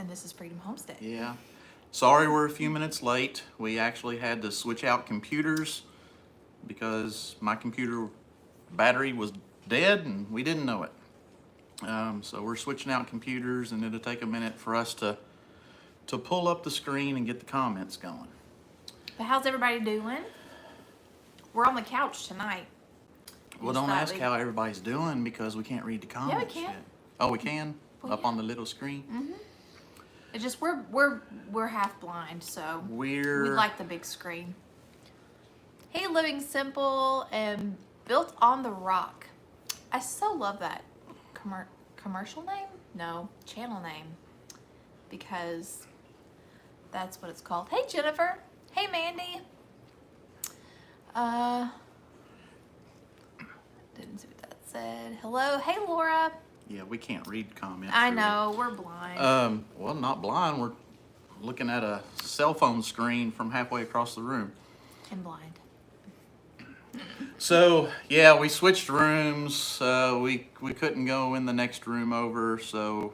And this is Freedom Homestead. Yeah. Sorry we're a few minutes late. We actually had to switch out computers because my computer battery was dead and we didn't know it. So we're switching out computers, and it'll take a minute for us to pull up the screen and get the comments going. But how's everybody doing? We're on the couch tonight. Well, don't ask how everybody's doing because we can't read the comments can. yet. Oh, we can? Well, up on the little screen? Mm-hmm. It's just we're half blind, so we like the big screen. Hey, Living Simple and Built on the Rock. I so love that commercial name? No, channel name. Because that's what it's called. Hey, Jennifer. Hey, Mandy. Didn't see what that said. Hello. Hey, Laura. Yeah, we can't read comments. I know, we're blind. Well, not blind. We're looking at a cell phone screen from halfway across the room. And blind. So, yeah, we switched rooms. We couldn't go in the next room over, so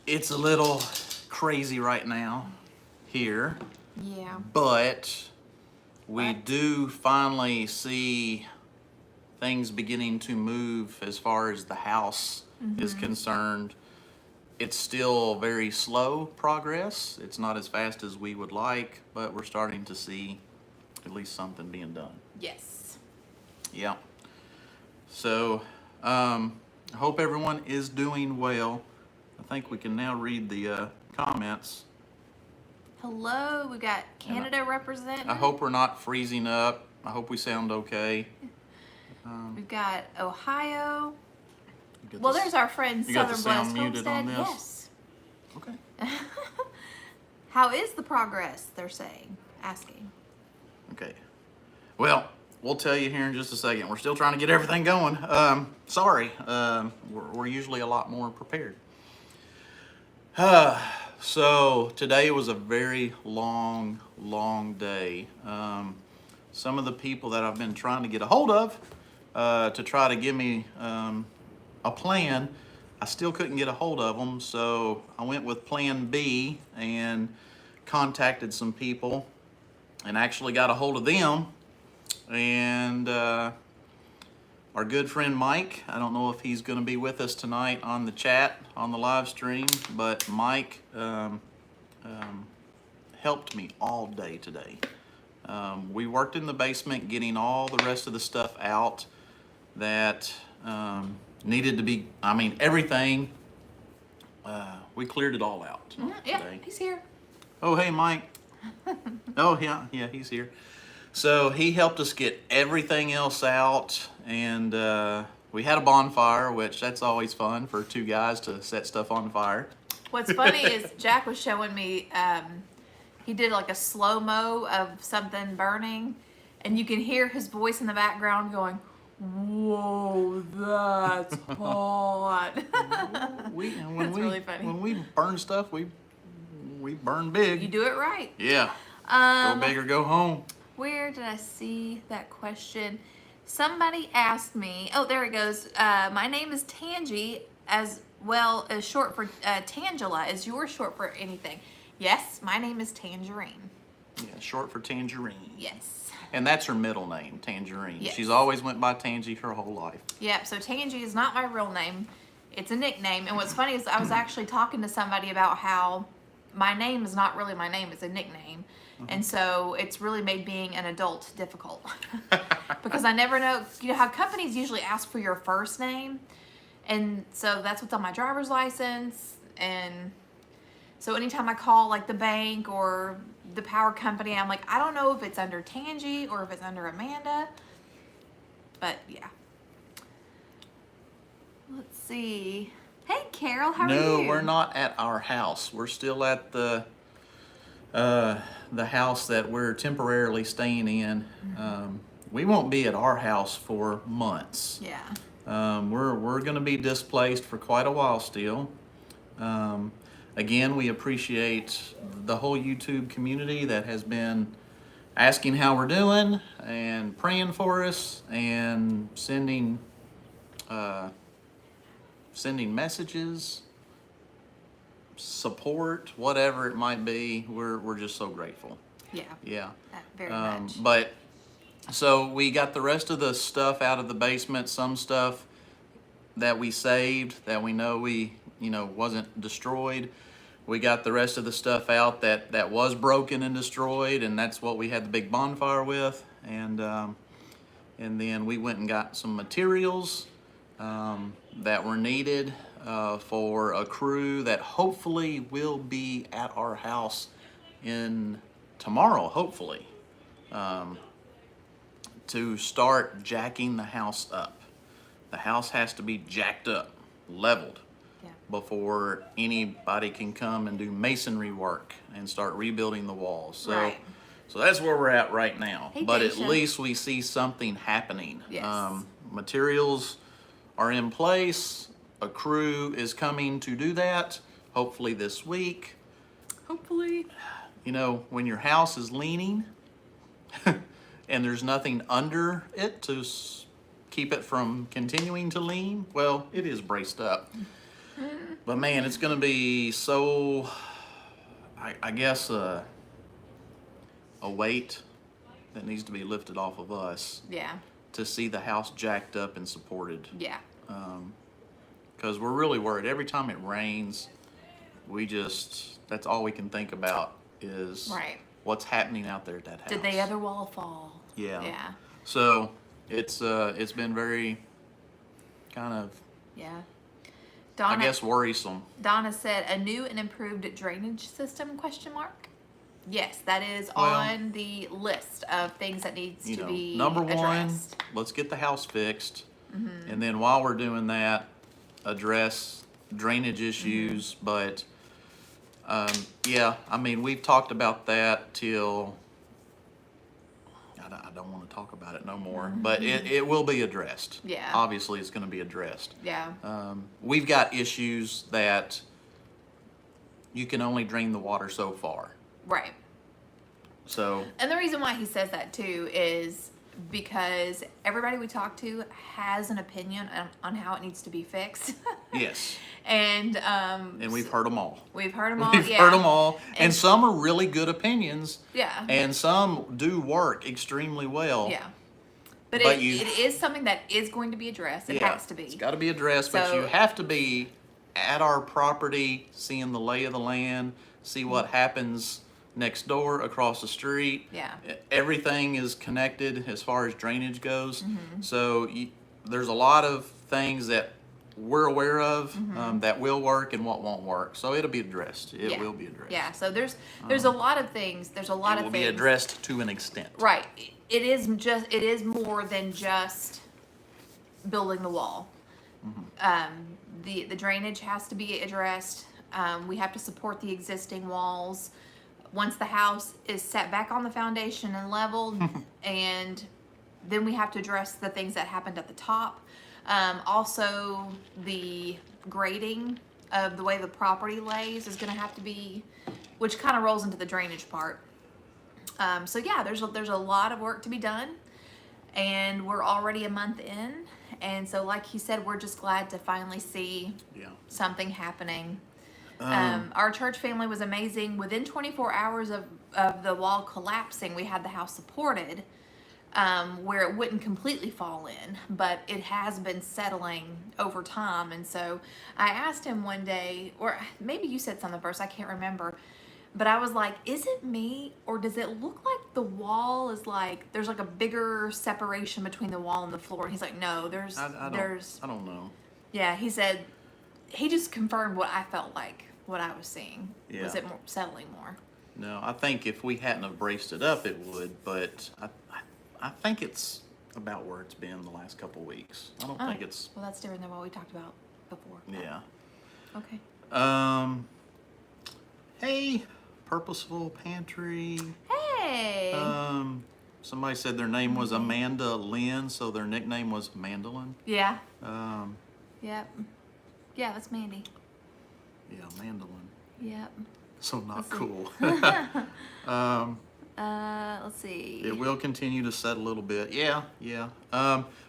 it's a little crazy right now here. Yeah. But we do finally see things beginning to move as far as the house is concerned. It's still very slow progress. It's not as fast as we would like, but we're starting to see at least something being done. Yes. Yeah. So, I hope everyone is doing well. I think we can now read the comments. Hello, we got Canada representing. I hope we're not freezing up. I hope we sound okay. We've got Ohio. Well, there's our friend Southern Blessed Homestead. Yes. Okay. How is the progress? They're asking. Okay. Well, we'll tell you here in just a second. We're still trying to get everything going. Sorry. We're usually a lot more prepared. So today was a very long day. Some of the people that I've been trying to get a hold of to try to give me a plan, I still couldn't get a hold of them, so I went with plan B and contacted some people and actually got a hold of them. And our good friend Mike, I don't know if he's going to be with us tonight on the chat, on the live stream, but Mike helped me all day today. We worked in the basement getting all the rest of the stuff out that needed to be, everything. We cleared it all out today. Yeah, he's here. Oh, hey, Mike. Oh, yeah, he's here. So he helped us get everything else out, and we had a bonfire, which that's always fun for two guys to set stuff on fire. What's funny is Jack was showing me, he did like a slow-mo of something burning, and you can hear his voice in the background going, "Whoa, that's hot." That's really funny. When we burn stuff, we burn big. You do it right. Yeah. Go big or go home. Where did I see that question? Somebody asked me, oh, there it goes. My name is Tangy, as well as short for Tangela. Is yours short for anything? Yes, my name is Tangerine. Yeah, short for Tangerine. Yes. And that's her middle name, Tangerine. Yes. She's always went by Tangy her whole life. Yeah, so Tangy is not my real name. It's a nickname. And what's funny is I was actually talking to somebody about how my name is not really my name, it's a nickname. And so it's really made being an adult difficult. Because I never know, you know how companies usually ask for your first name? And so that's what's on my driver's license. And so anytime I call like the bank or the power company, I'm like, I don't know if it's under Tangy or if it's under Amanda. But yeah. Let's see. Hey, Carol, how are you? No, we're not at our house. We're still at the house that we're temporarily staying in. We won't be at our house for months. Yeah. We're going to be displaced for quite a while still. Again, we appreciate the whole YouTube community that has been asking how we're doing and praying for us and sending messages. support, whatever it might be, we're just so grateful. Yeah. Yeah. Very much. But so we got the rest of the stuff out of the basement. Some stuff that we saved that we know wasn't destroyed. We got the rest of the stuff out that was broken and destroyed, and that's what we had the big bonfire with. And then we went and got some materials that were needed for a crew that hopefully will be at our house in tomorrow, hopefully, to start jacking the house up. The house has to be jacked up, leveled, before anybody can come and do masonry work and start rebuilding the walls. So, Right. so that's where we're at right now. Hey, but at Daisha. least we see something happening. Yes. Materials are in place. A crew is coming to do that, hopefully this week. Hopefully. You know, when your house is leaning and there's nothing under it to keep it from continuing to lean, well, it is braced up. But man, it's going to be so, I guess, a weight that needs to be lifted off of us Yeah. to see the house jacked up and supported. Yeah. Because we're really worried. Every time it rains, that's all we can think about is Right. what's happening out there at that house. Did the other wall fall? Yeah. Yeah. So it's been very kind of, Yeah. I Donna, guess, worrisome. Donna said a new and improved drainage system ? Yes, that is Well, on the list of things that needs You to know, be number one, addressed. let's get the house fixed. And then while we're doing that, address drainage issues. But yeah, I mean, we've talked about that till I don't want to talk about it no more. But it will be addressed. Yeah. Obviously, it's going to be addressed. Yeah. We've got issues that you can only drain the water so far. Right. So And the reason why he says that too is because everybody we talk to has an opinion on how it needs to be fixed. yes, And we've heard them all. we've heard them all. We've Yeah. heard them all, and And- some are really good opinions. Yeah. And some do work extremely well. Yeah. But But it is something that is going to be addressed. It has to be. It's got to be addressed, but So- you have to be at our property, seeing the lay of the land, see what happens next door, across the street. Yeah. Everything is connected as far as drainage goes. Mm-hmm. So there's a lot of things that we're aware of that will work and what won't work. So it'll be addressed. It Yeah. will be addressed. Yeah. So there's a lot of things. There's a lot It of will things. be addressed to an extent. Right. It is more than just building the wall. The drainage has to be addressed. We have to support the existing walls. Once the house is set back on the foundation and leveled, and then we have to address the things that happened at the top. Also, the grading of the way the property lays is going to have to be, which kind of rolls into the drainage part. So yeah, there's a lot of work to be done, and we're already a month in, and so like he said, we're just glad to finally see Yeah. something happening. Our church family was amazing. Within 24 hours of the wall collapsing, we had the house supported, where it wouldn't completely fall in, but it has been settling over time. And so I asked him one day, or maybe you said something first, I can't remember, but I was like, is it me, or does it look like the wall is like, there's like a bigger separation between the wall and the floor? And he's like, no, there's, I don't know. yeah, he said, he just confirmed what I felt like, what I was seeing. Yeah. Was it more settling more? No, I think if we hadn't have braced it up, it would. But I think it's about where it's been the last couple of weeks. I don't think it's. Well, that's different than what we talked about before. Yeah. Okay. Hey, Purposeful Pantry. Hey. Somebody said their name was Amanda Lynn, so their nickname was Mandolin. Yeah. Yeah, Yep. Yeah, that's Mandy. Mandolin. Yep. So not Let's see. cool. Let's see. It will continue to set a little bit. Yeah.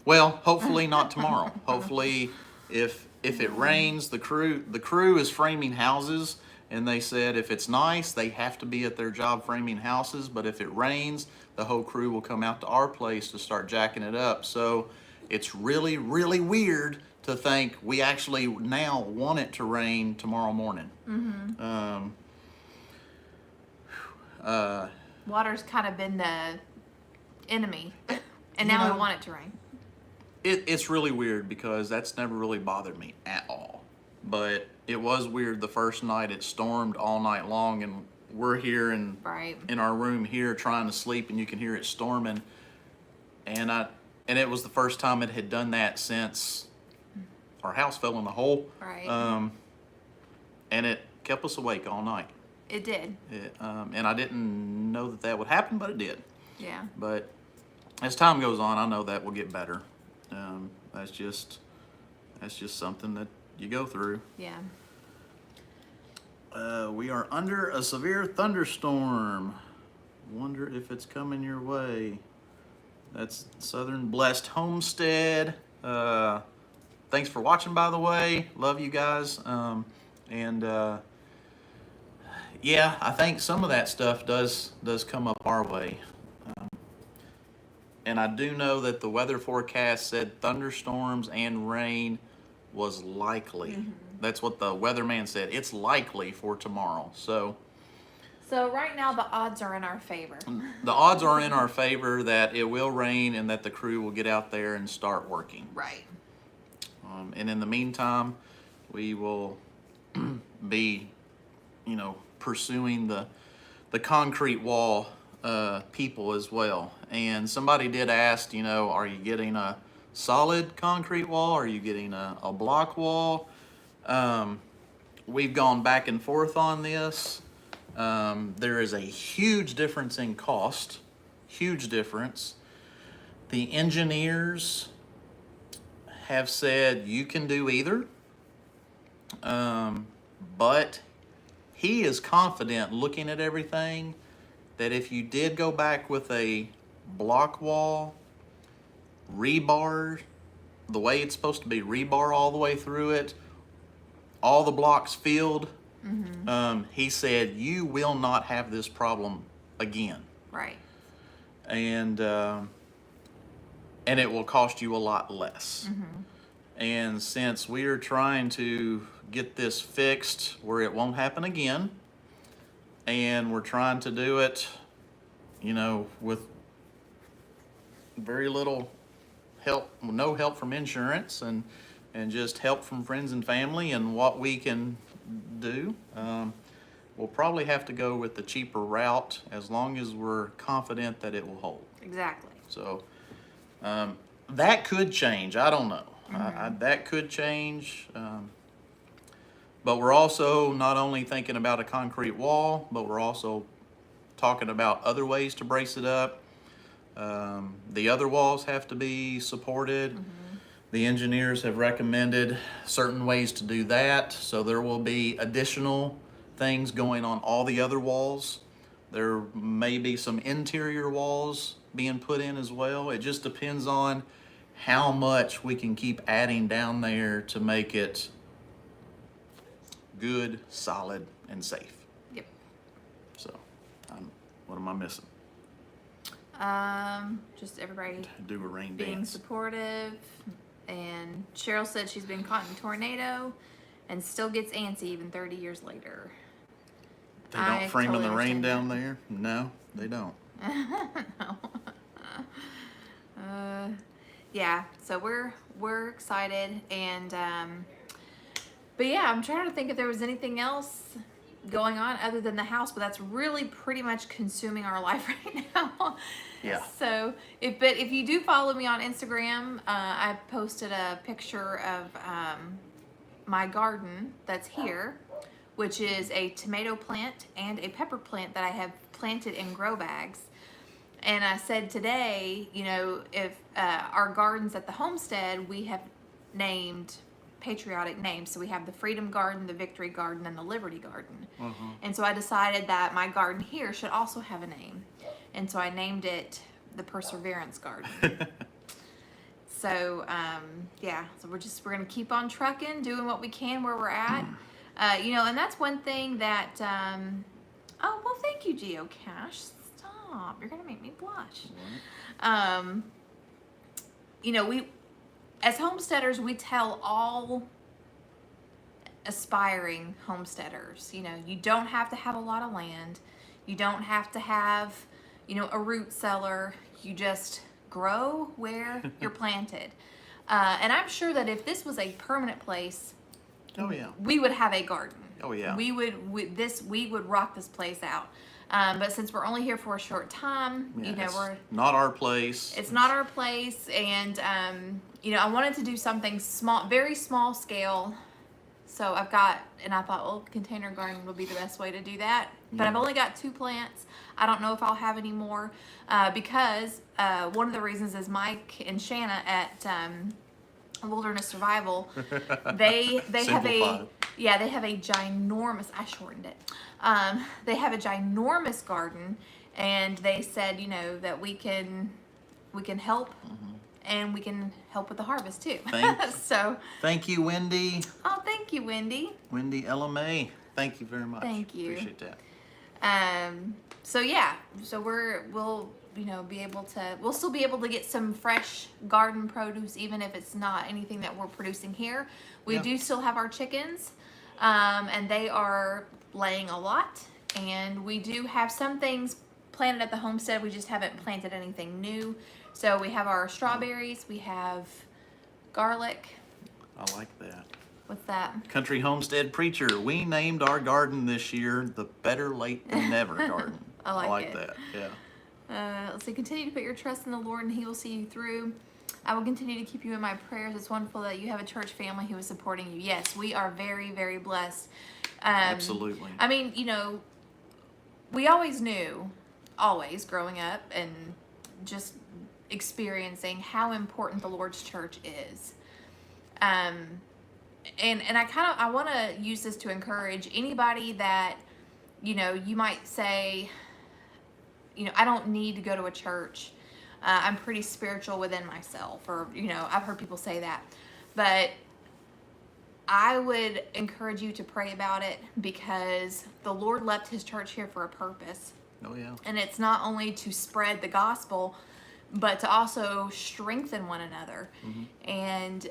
Well, hopefully not tomorrow. Hopefully, if it rains, the crew is framing houses, and they said if it's nice, they have to be at their job framing houses, but if it rains, the whole crew will come out to our place to start jacking it up. So it's really, really weird to think we actually now want it to rain tomorrow morning. Water's kind of been the enemy, and now we want it to rain. It's really weird because that's never really bothered me at all. But it was weird the first night. It stormed all night long, and we're here in our room here trying to sleep, and you can hear it storming. And it was the first time it had done that since our house fell in the hole. Right. And it kept us awake all night. It did. And I didn't know that would happen, but it did. Yeah. But as time goes on, I know that will get better. That's just something that you go through. Yeah. We are under a severe thunderstorm. Wonder if it's coming your way. That's Southern Blessed Homestead. Thanks for watching, by the way. Love you guys. Yeah, I think some of that stuff does come up our way. And I do know that the weather forecast said thunderstorms and rain was likely. That's what the weatherman said. It's likely for tomorrow. So right now the odds are in our favor. The odds are in our favor that it will rain and that the crew will get out there and start working. Right. And in the meantime, we will be, pursuing the concrete wall people as well. And somebody did ask, are you getting a solid concrete wall? Are you getting a block wall? We've gone back and forth on this. There is a huge difference in cost. Huge difference. The engineers have said you can do either. But he is confident looking at everything that if you did go back with a block wall, rebar, the way it's supposed to be, rebar all the way through it, all the blocks filled, he said you will not have this problem again. Right. And it will cost you a lot less. And since we are trying to get this fixed where it won't happen again, and we're trying to do it, with very little help, no help from insurance, and just help from friends and family and what we can do, we'll probably have to go with the cheaper route as long as we're confident that it will hold. Exactly. So that could change. I don't know. That could change. But we're also not only thinking about a concrete wall, but we're also talking about other ways to brace it up. The other walls have to be supported. The engineers have recommended certain ways to do that. So there will be additional things going on all the other walls. There may be some interior walls being put in as well. It just depends on how much we can keep adding down there to make it good, solid, and safe. Yep. So, what am I missing? Just everybody Do a rain being dance. supportive. And Cheryl said she's been caught in a tornado and still gets antsy even 30 years later. They don't I frame in totally the rain understand down there? No, they don't. No. Yeah, so we're excited, and but yeah, I'm trying to think if there was anything else going on other than the house, but that's really pretty much consuming our life right now. Yeah. So if you do follow me on Instagram, I posted a picture of my garden that's here, which is a tomato plant and a pepper plant that I have planted in grow bags. And I said today, if our gardens at the Homestead, we have named patriotic names. So we have the Freedom Garden, the Victory Garden, and the Liberty Garden. And so I decided that my garden here should also have a name. And so I named it the Perseverance Garden. So, yeah, so we're going to keep on trucking, doing what we can where we're at. And that's one thing that, oh, well, thank you, Geocache. Stop. You're going to make me blush. We, as homesteaders, we tell all aspiring homesteaders, you don't have to have a lot of land. You don't have to have, a root cellar. You just grow where you're planted. And I'm sure that if this was a permanent place, Oh yeah. we would have a garden. Oh yeah. We would rock this place out. But since we're only here for a short time, Yeah, it's we're not our place. it's not our place, and I wanted to do something small, very small scale. So I thought, well, container garden would be the best way to do that. But I've only got 2 plants. I don't know if I'll have any more because one of the reasons is Mike and Shanna at Wilderness Survival, they have a ginormous. I shortened it. They have a ginormous garden, and they said that we can help. And we can help with the harvest too. Thank you, Wendy. Oh, thank you, Wendy. Wendy LMA. Thank you very much. Thank you. Appreciate that. So we'll still be able to get some fresh garden produce, even if it's not anything that we're producing here. We do still have our chickens, and they are laying a lot. And we do have some things planted at the homestead. We just haven't planted anything new. So we have our strawberries, we have garlic. I like that. What's that? Country Homestead Preacher. We named our garden this year the Better Late Than Never garden. I like it. That. Yeah. Let's see. Continue to put your trust in the Lord, and He will see you through. I will continue to keep you in my prayers. It's wonderful that you have a church family who is supporting you. Yes, we are very, very blessed. Absolutely. I mean, we always knew, always growing up and just experiencing how important the Lord's church is. And I want to use this to encourage anybody that, you might say, I don't need to go to a church. I'm pretty spiritual within myself, or, I've heard people say that. But I would encourage you to pray about it, because the Lord left His church here for a purpose. Oh, yeah. And it's not only to spread the gospel, but to also strengthen one another. And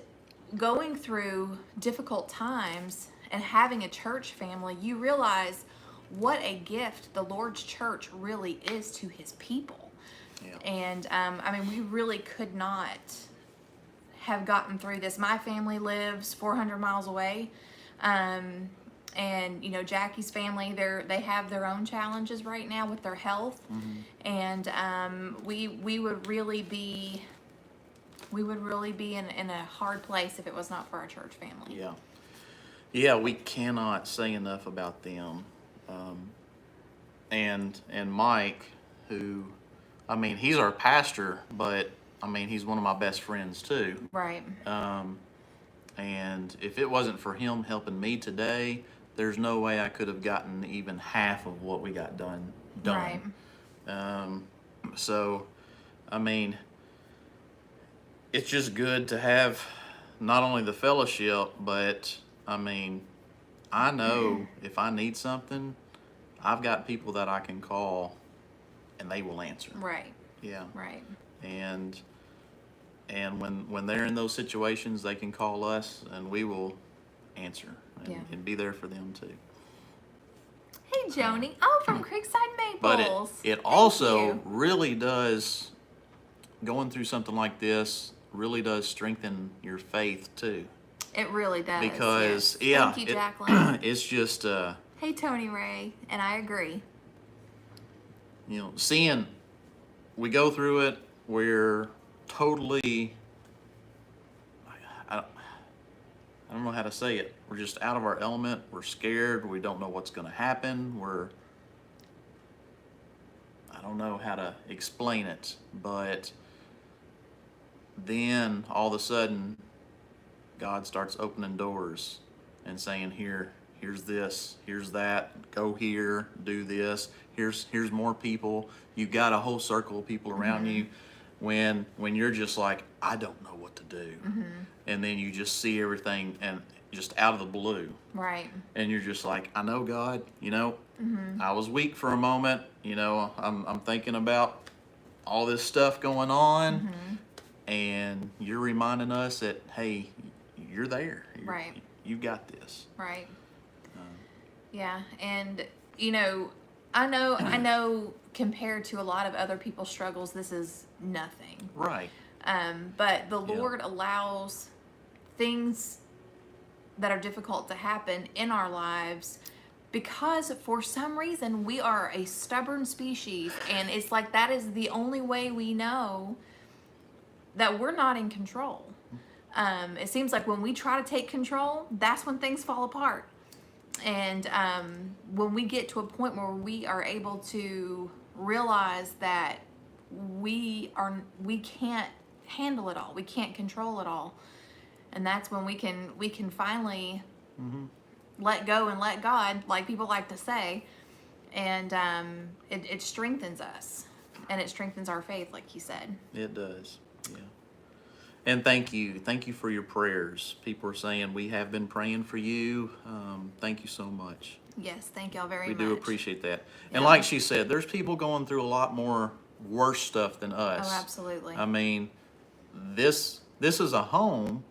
going through difficult times and having a church family, you realize what a gift the Lord's church really is to His people. Yeah. And we really could not have gotten through this. My family lives 400 miles away. And Jackie's family, they have their own challenges right now with their health. And we would really be in a hard place if it was not for our church family. Yeah, we cannot say enough about them. And Mike, who, he's our pastor, but he's one of my best friends too. Right. And if it wasn't for him helping me today, there's no way I could have gotten even half of what we got done. Right. So, it's just good to have not only the fellowship, but I know if I need something, I've got people that I can call and they will answer. Right. Yeah. Right. And when they're in those situations, they can call us and we will answer and be there for them too. Hey, Joni. Oh, from Creekside Maples. But it also really does, going through something like this, really does strengthen your faith too. It really does. Because, Thank you, Jacqueline. It's just... hey, Tony Ray, and I agree. Seeing, we go through it, we're totally... I don't know how to say it. We're just out of our element. We're scared. We don't know what's going to happen. I don't know how to explain it, but then all of a sudden, God starts opening doors and saying, here's this, here's that, go here, do this, here's more people. You've got a whole circle of people around you when you're just like, I don't know what to do. And then you just see everything, and just out of the blue. Right. And you're just like, I know, God, I was weak for a moment. I'm thinking about all this stuff going on, and you're reminding us that, hey, you're there. Right. You got this. Right. Yeah, and I know compared to a lot of other people's struggles, this is nothing. Right. But the Lord allows things that are difficult to happen in our lives because for some reason we are a stubborn species, and it's like that is the only way we know that we're not in control. It seems like when we try to take control, that's when things fall apart. And when we get to a point where we are able to realize that we can't handle it all, we can't control it all, and that's when we can finally let go and let God, like people like to say, and it strengthens us, and it strengthens our faith, like he said. It does, yeah. And thank you for your prayers. People are saying we have been praying for you. Thank you so much. Yes, thank y'all very much. We do appreciate that. Yeah. And like she said, there's people going through a lot more worse stuff than us. Oh, absolutely. I mean, this is a home.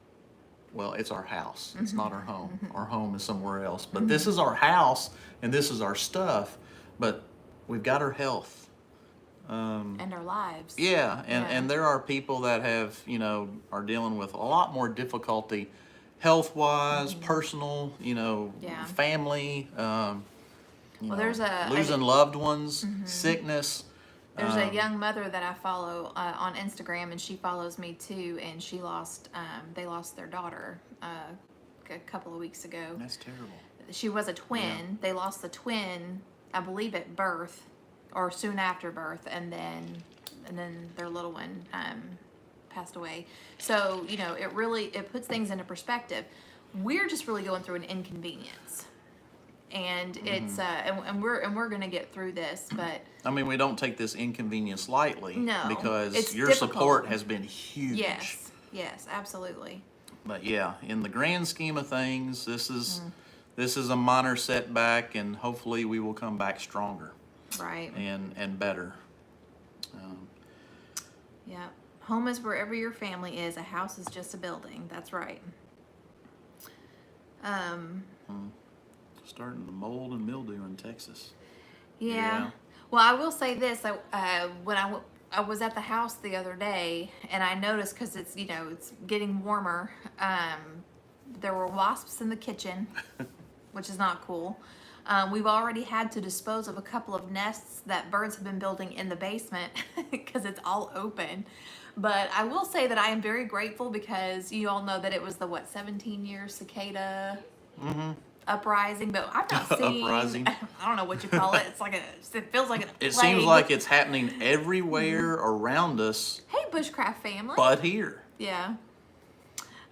Well, it's our house. It's not our home. Our home is somewhere else. But this is our house, and this is our stuff. But we've got our health. And our lives. Yeah, and there are people that have, are dealing with a lot more difficulty health-wise, personal, family, there's losing loved ones, sickness. There's a young mother that I follow on Instagram, and she follows me too, and she they lost their daughter a couple of weeks ago. That's terrible. She was a twin. Yeah. They lost the twin, I believe, at birth or soon after birth, and then their little one passed away. So it puts things into perspective. We're just really going through an inconvenience, and it's and we're gonna get through this. But I mean, we don't take this inconvenience lightly. No, because it's your difficult. support has been huge. Yes, absolutely. But yeah, in the grand scheme of things, this is a minor setback, and hopefully we will come back stronger. Right. And better. Yeah. Home is wherever your family is. A house is just a building. That's right. Starting to mold and mildew in Texas. Yeah. Well, I will say this. When I was at the house the other day, and I noticed, because it's it's getting warmer, there were wasps in the kitchen, which is not cool. We've already had to dispose of a couple of nests that birds have been building in the basement because it's all open. But I will say that I am very grateful, because you all know that it was the 17-year cicada uprising, but I've not seen Uprising. I don't know what you call it. It's like it feels like a It plague. seems like it's happening everywhere around us, Hey, bushcraft family. but here. Yeah.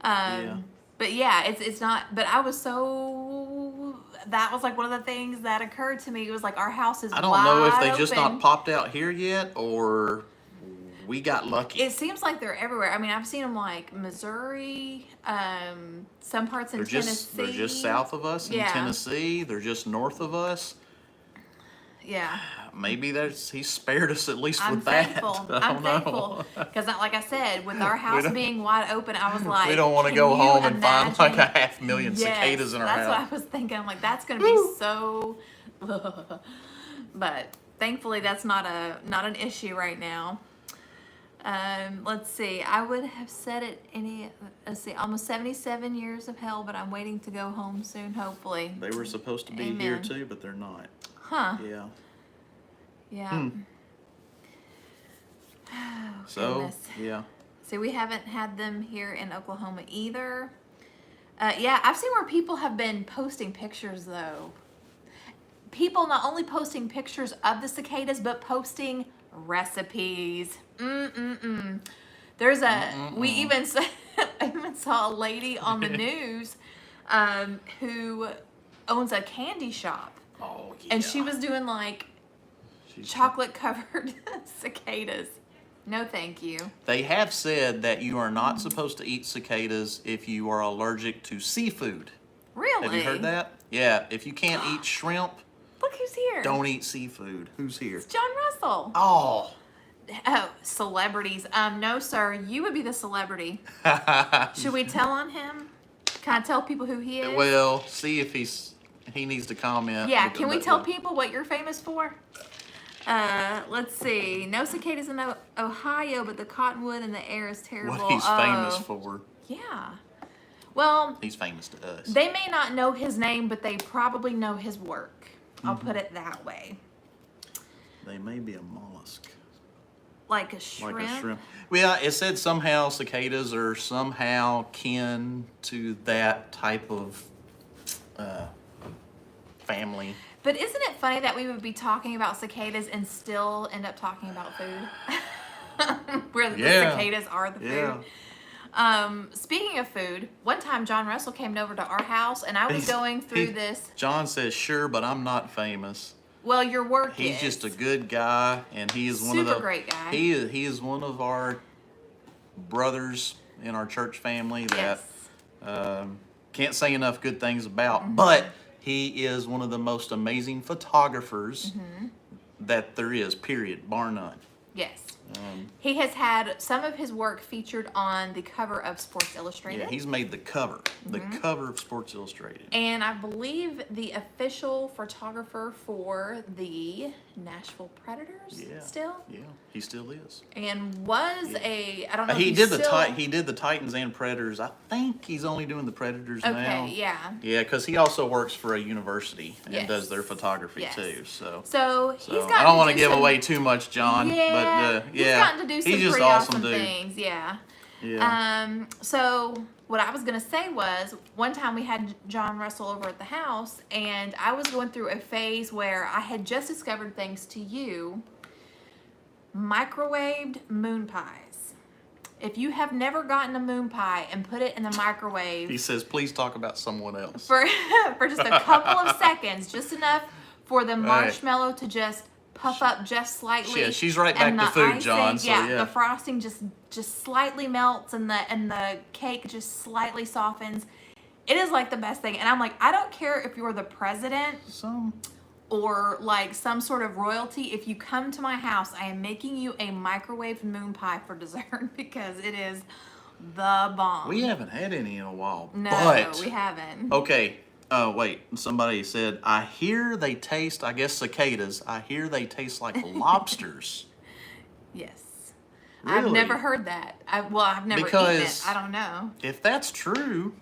Yeah. But yeah, it's not. But I was so. That was like one of the things that occurred to me. It was like our house is. I don't know if they wide just open. not popped out here yet, or we got lucky. It seems like they're everywhere. I mean, I've seen them like Missouri, some parts in Tennessee. They're just south of us in Tennessee. They're just north of us. Yeah. Maybe he spared us at least I'm with that. thankful. I I'm don't know. thankful. Because like I said, with our house being wide open, I was like, We don't want to can go you imagine and find like imagine? 500,000 cicadas in our That's house. what I was thinking. I'm like, that's going to be so. But thankfully, that's not an issue right now. Let's see. I would have said it almost 77 years of hell, but I'm waiting to go home soon, hopefully. They were supposed to be here too, but they're not. Huh. Yeah. Yeah. Oh, So, goodness. yeah. See, we haven't had them here in Oklahoma either. Yeah, I've seen where people have been posting pictures, though. People not only posting pictures of the cicadas, but posting recipes. There's we even saw a lady on the news who owns a candy shop. Oh, yeah. And she was doing like chocolate covered cicadas. No, thank you. They have said that you are not supposed to eat cicadas if you are allergic to seafood. Really? Have you heard that? Yeah, if you can't eat shrimp, Look who's here. don't eat seafood. Who's here? It's John Russell. Oh. Oh, celebrities. No, sir. You would be the celebrity. Should we tell on him? Can I tell people who he is? Well, see if he needs to comment. Yeah, can we tell people what you're famous for? Let's see. No cicadas in Ohio, but the cottonwood in the air is terrible. What he's famous for. Yeah. Well, He's famous to us. they may not know his name, but they probably know his work. I'll put it that way. They may be a mollusk. Like a shrimp? Like a shrimp. Well, it said somehow cicadas are somehow kin to that type of family. But isn't it funny that we would be talking about cicadas and still end up talking about food? Where the cicadas are the food. Speaking of food, one time John Russell came over to our house and I was going through this. John says, sure, but I'm not famous. Well, your work He's is. just a good guy, and he is one of the Super great guy. He is one of our brothers in our church family that can't say enough good things about. But he is one of the most amazing photographers that there is. Period, bar none. Yes. He has had some of his work featured on the cover of Sports Illustrated. Yeah, he's made the cover of Sports Illustrated. And I believe the official photographer for the Nashville Predators still. Yeah, he still is. And was I don't know. He if did still, he did the Titans and Predators. I think he's only doing the Predators now. Okay, yeah. Yeah, because he also works for a university and Yes. does their photography Yes. too. So he's got. I don't want to give away too much, John. Yeah, but he's gotten to do some he's just pretty awesome dude. things. Yeah. Yeah. So what I was gonna say was, one time we had John Russell over at the house, and I was going through a phase where I had just discovered, thanks to you, microwaved moon pies. If you have never gotten a moon pie and put it in the microwave, He says, please talk about someone else. for just a couple of seconds, just enough for the marshmallow to just puff up just slightly. Yeah, she's right back and to the food, icing, John. So yeah. the frosting just slightly melts, and the cake just slightly softens. It is like the best thing. And I'm like, I don't care if you're the president or like some sort of royalty. If you come to my house, I am making you a microwaved moon pie for dessert because it is the bomb. We haven't had any in a while. No, but, we haven't. Okay. Wait. Somebody said, I hear they taste, I guess cicadas, I hear they taste like lobsters. Yes. Really? I've never heard that. I've never eaten it. I don't know. If that's true,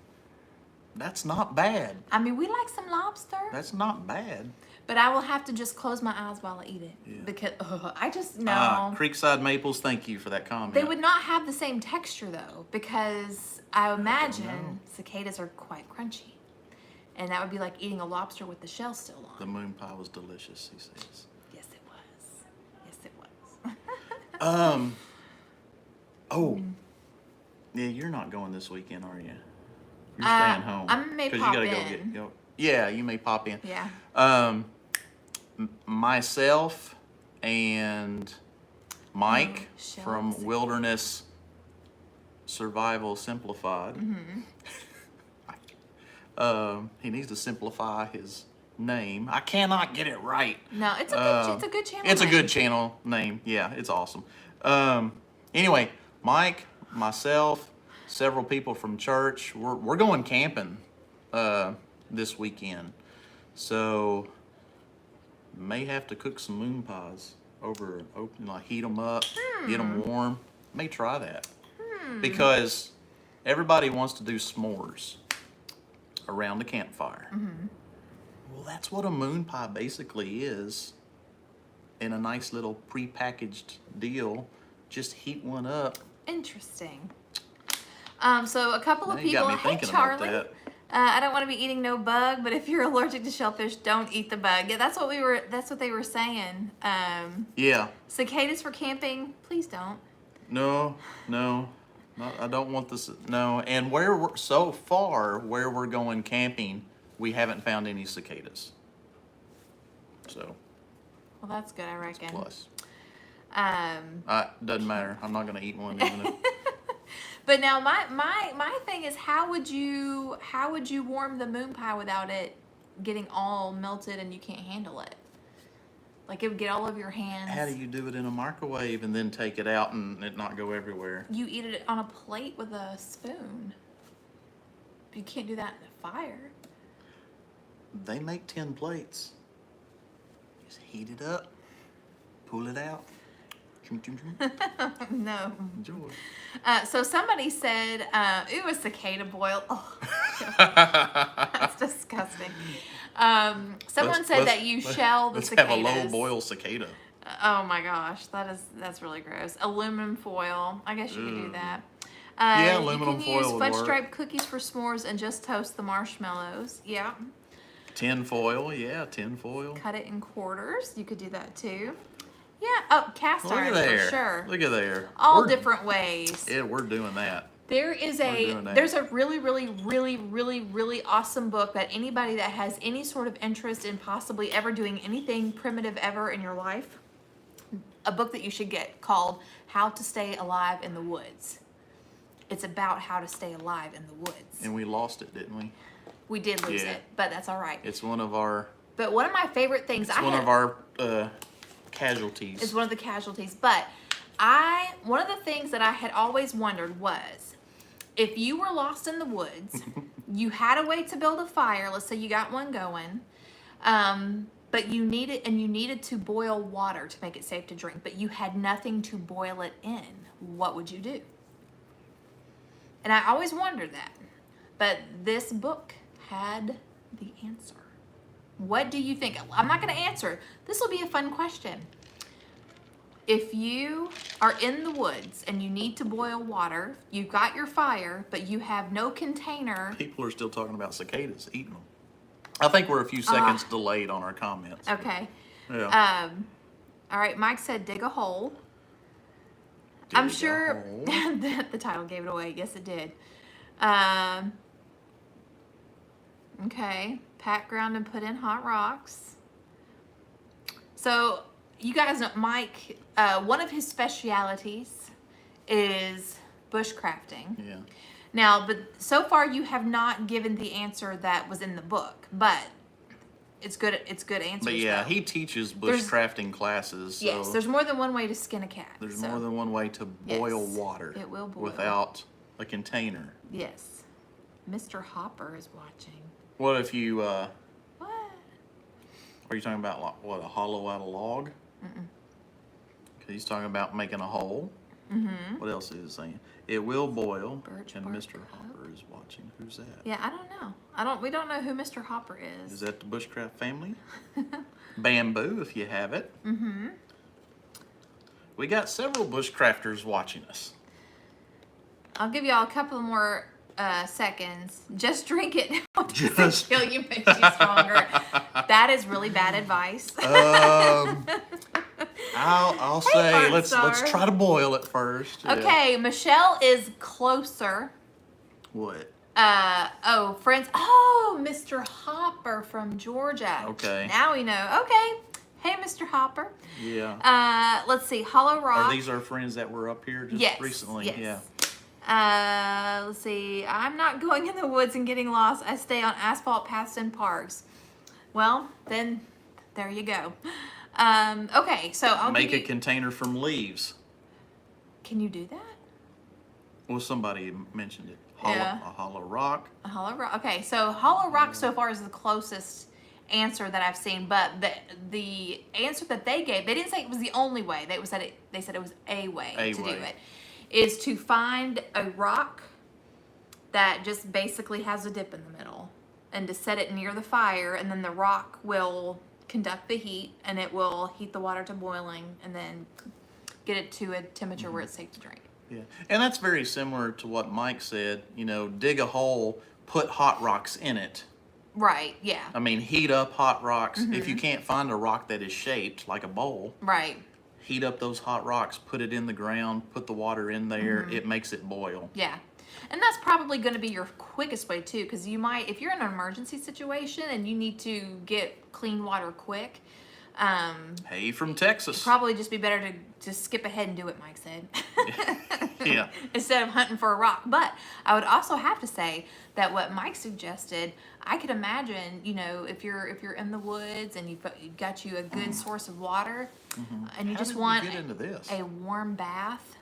that's not bad. I mean, we like some lobster. That's not bad. But I will have to just close my eyes while I eat it. Yeah. Because I just know. Creekside Maples, thank you for that comment. They would not have the same texture, though, because I imagine cicadas are quite crunchy. And that would be like eating a lobster with the shell still on. The moon pie was delicious, he says. Yes, it was. Yes, it was. Oh. Yeah, you're not going this weekend, are you? You're staying home. I may 'Cause pop you gotta in. go. Yeah, you may pop in. Yeah. Myself and Mike Shell from and Wilderness Survival Simplified. He needs to simplify his name. I cannot get it right. No, it's a good channel. It's name. a good channel name. Yeah, it's awesome. Anyway, Mike, myself, several people from church, we're going camping this weekend. So may have to cook some moon pies heat them up, get them warm. May try that. Because everybody wants to do s'mores around the campfire. Well, that's what a moon pie basically is, in a nice little pre-packaged deal. Just heat one up. Interesting. So a couple of Now you got people. me Hey, thinking about Charlie. that. I don't want to be eating no bug, but if you're allergic to shellfish, don't eat the bug. Yeah, that's what they were saying. Yeah. Cicadas for camping, please don't. No, I don't want this. No, and where we're going camping, we haven't found any cicadas. So. Well, that's good, I reckon. Plus. Doesn't matter. I'm not gonna eat one. Even if... But now my thing is, how would you warm the moon pie without it getting all melted and you can't handle it? Like, it would get all over your hands. How do you do it in a microwave and then take it out and it not go everywhere? You eat it on a plate with a spoon. You can't do that in the fire. They make 10 plates. Just heat it up, pull it out. No. Enjoy. So somebody said, ooh, a cicada boil. Oh, that's disgusting. Someone said that you shell the cicadas. Let's have a low boil cicada. Oh my gosh, that's really gross. Aluminum foil. I guess you could do that. Yeah, aluminum you can foil use would fudge work. stripe cookies for s'mores and just toast the marshmallows. Yeah. Tin foil, yeah, tin foil. Cut it in quarters. You could do that too. Yeah. Oh, cast Look at iron there. for sure. Look at there. All We're- different ways. Yeah, we're doing that. There's a really awesome book that anybody that has any sort of interest in possibly ever doing anything primitive ever in your life, a book that you should get called How to Stay Alive in the Woods. It's about how to stay alive in the woods. And we lost it, didn't we? We did lose Yeah. it, but that's all right. It's one of our But one of my favorite things casualties. is one of the casualties. But one of the things that I had always wondered was, if you were lost in the woods, you had a way to build a fire. Let's say you got one going, but you needed to boil water to make it safe to drink, but you had nothing to boil it in. What would you do? And I always wondered that. But this book had the answer. What do you think? I'm not going to answer it. This will be a fun question. If you are in the woods and you need to boil water, you've got your fire, but you have no container. People are still talking about cicadas, eating them. I think we're a few seconds delayed on our comments. Okay. Yeah. All right, Mike said dig a hole. Dig I'm a sure hole. the title gave it away. Yes, it did. Okay. Pat ground and put in hot rocks. So, you guys know Mike, one of his specialities is bushcrafting. Yeah. Now, but so far you have not given the answer that was in the book, but it's good answers. But yeah, though. he teaches bushcrafting classes. So Yes, there's more than one way to skin a cat. there's so, more than one way to boil Yes, water. it will boil. Without a container. Yes. Mr. Hopper is watching. What if you, What? are you talking about, like, what, a hollow out a log? Mm-mm. Because he's talking about making a hole. Mm-hmm. What else is he saying? It will boil. Birch And bark Mr. cup. Hopper is watching. Who's that? Yeah, I don't know. We don't know who Mr. Hopper is. Is that the Bushcraft family? Bamboo, if you have it. Mm-hmm. We got several bushcrafters watching us. I'll give y'all a couple more seconds. Just drink it. Just- kill you, makes you stronger. That is really bad advice. I'll Hey, say Heart let's Star. try to boil it first. Yeah. Okay, Michelle is closer. What? Friends. Oh, Mr. Hopper from Georgia. Okay. Now we know. Okay. Hey, Mr. Hopper. Yeah. Let's see. Hollow Rock. Are these our friends that were up here just Yes, recently? yes. Yeah. Let's see. I'm not going in the woods and getting lost. I stay on asphalt paths and parks. Well, then there you go. Okay, so I'll Make give a you... container from leaves. Can you do that? Well, somebody mentioned it. Yeah. A hollow rock. A hollow rock. Okay, so hollow rock so far is the closest answer that I've seen, but the answer that they gave, they didn't say it was the only way. They said it was a way to do it. Is to find a rock that just basically has a dip in the middle, and to set it near the fire, and then the rock will conduct the heat, and it will heat the water to boiling, and then get it to a temperature where it's safe to drink. Yeah, and that's very similar to what Mike said. You know, dig a hole, put hot rocks in it. Right, yeah. I mean, heat up hot rocks. If you can't find a rock that is shaped like a bowl, Right. heat up those hot rocks, put it in the ground, put the water in there. It makes it boil. Yeah. And that's probably going to be your quickest way too, because you might, if you're in an emergency situation and you need to get clean water quick, Hey, from Texas. Probably just be better to just skip ahead and do what Mike said. Yeah. Instead of hunting for a rock. But I would also have to say that what Mike suggested, I could imagine, you know, if you're in the woods and you've got you a good source of water, and you How just did we want get into this? a warm bath,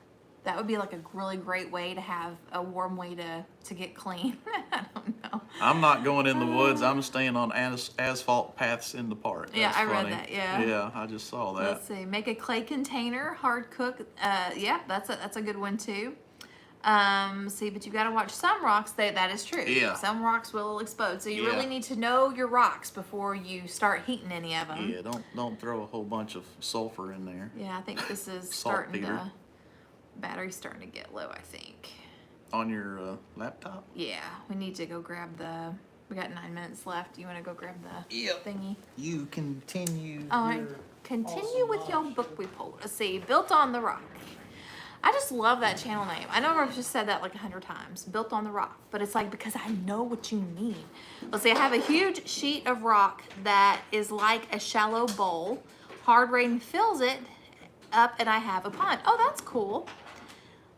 that would be like a really great way to have a warm way to get clean. I don't know. I'm not going in the woods. I'm staying on asphalt paths in the park. Yeah, That's I read funny. that, yeah. Yeah, I just saw that. Let's see. Make a clay container, hard cook. Yeah, that's a good one too. See, but you got to watch some rocks. That is true. Yeah. Some rocks will explode, so you Yeah. really need to know your rocks before you start heating any of them. Yeah, don't throw a whole bunch of sulfur in there. Yeah, I think this is Saltpeter. battery's starting to get low, I think. On your laptop? Yeah, we need to go grab we got 9 minutes left. You want to go grab the Yep. thingy? You continue. All right, continue with your book report. Let's see, Built on the Rock. I just love that channel name. I know I've just said that like 100 times, Built on the Rock, but it's like because I know what you mean. Let's see, I have a huge sheet of rock that is like a shallow bowl. Hard rain fills it up and I have a pond. Oh, that's cool.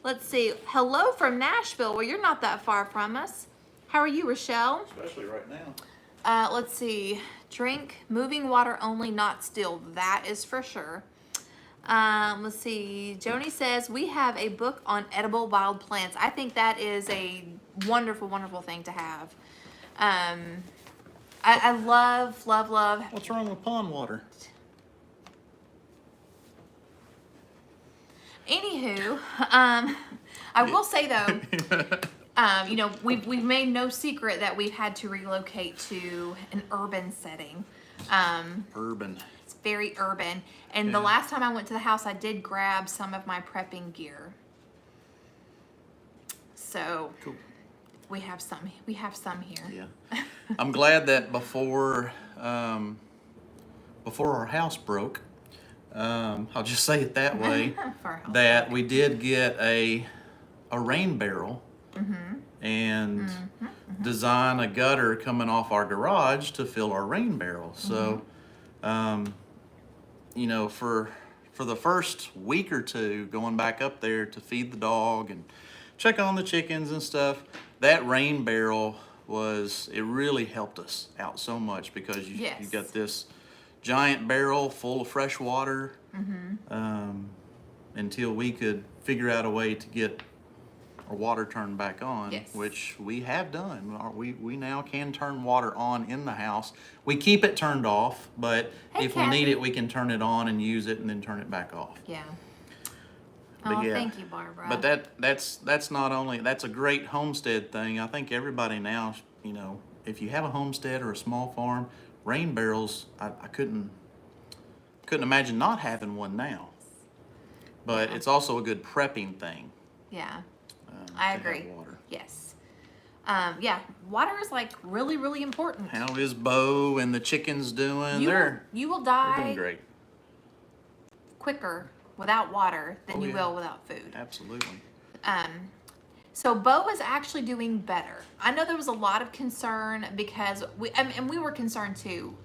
Let's see, hello from Nashville. Well, you're not that far from us. How are you, Rochelle? Especially right now. Let's see. Drink, moving water only, not still. That is for sure. Let's see. Joni says, we have a book on edible wild plants. I think that is a wonderful, wonderful thing to have. I love, love, love. What's wrong with pond water? Anywho, I will say though, you know, we've made no secret that we've had to relocate to an urban setting. Urban. It's very urban. And the last time I went to the house, I did grab some of my prepping gear. So Cool. we have some here. Yeah. I'm glad that before our house broke, I'll just say it that way, For a house that break. we did get a rain barrel and design a gutter coming off our garage to fill our rain barrel. So, you know, for the first week or two, going back up there to feed the dog and check on the chickens and stuff, that rain barrel it really helped us out so much because you got this giant barrel full of fresh water until we could figure out a way to get our water turned back on, which we have done. We now can turn water on in the house. We keep it turned off, but if we need it, we can turn it on and use it and then turn it back off. Yeah. But Oh, yeah. thank you, Barbara. But that's not only, that's a great homestead thing. I think everybody now, you know, if you have a homestead or a small farm, rain barrels, I couldn't imagine not having one now. But it's also a good prepping thing. Yeah. to I have agree. water. Yes. Yeah, water is like really, really important. How is Bo and the chickens doing? You They're will doing die great. quicker without water than Oh, you yeah. will without food. Absolutely. So Bo is actually doing better. I know there was a lot of concern because and we were concerned too.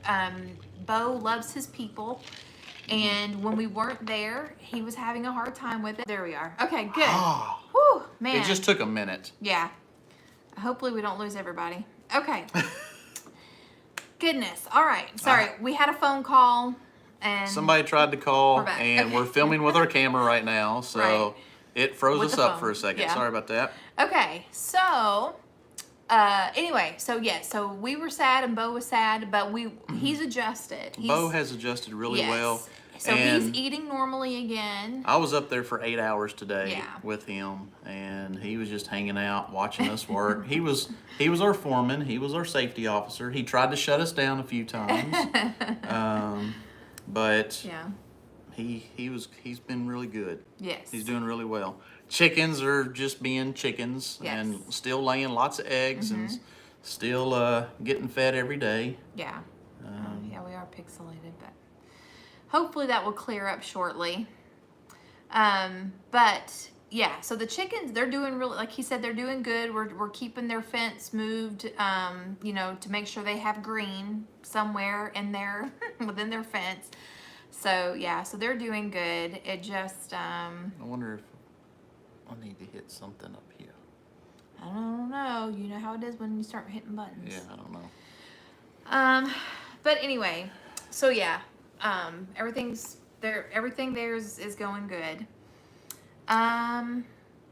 Bo loves his people, and when we weren't there, he was having a hard time with it. There we are. Okay, good. Ah, Whew, man. it just took a minute. Yeah. Hopefully we don't lose everybody. Okay. Goodness. All right. Sorry, we had a phone call, and Somebody tried to call, We're back. and Okay. we're filming with our camera right now, so Right. it froze With us the up phone. for a second. Yeah. Sorry about that. Okay, so anyway, so so we were sad and Bo was sad, but he's adjusted. Bo has adjusted really yes. well. So and he's eating normally again. I was up there for 8 hours today Yeah. with him, and he was just hanging out, watching us work. He was our foreman. He was our safety officer. He tried to shut us down a few times, but Yeah. he's been really good. Yes. He's doing really well. Chickens are just being chickens and Yes. still laying lots of eggs and still getting fed every day. Yeah. Yeah, we are pixelated, but hopefully that will clear up shortly. But yeah, so the chickens, they're doing really, like he said, they're doing good. We're keeping their fence moved, you know, to make sure they have green somewhere in there within their fence. So yeah, so they're doing good. It just I wonder if I need to hit something up here. I don't know. You know how it is when you start hitting buttons. Yeah, I don't know. But anyway, so yeah, everything there is going good.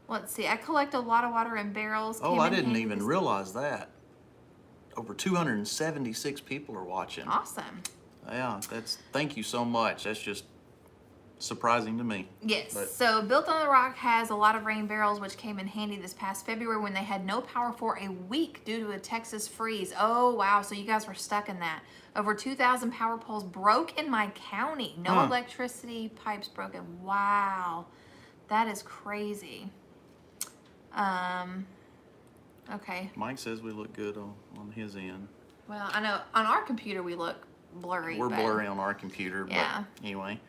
Let's see. I collect a lot of water in barrels. Oh, Came I in didn't handy even this- realize that. Over 276 people are watching. Awesome. Yeah, thank you so much. That's just surprising to me. Yes. But- So Built on the Rock has a lot of rain barrels, which came in handy this past February when they had no power for a week due to a Texas freeze. Oh, wow. So you guys were stuck in that. Over 2,000 power poles broke in my county. No electricity pipes broken. Wow. That is crazy. Okay. Mike says we look good on his end. Well, I know on our computer we look blurry. We're but blurry on our computer, Yeah. but anyway.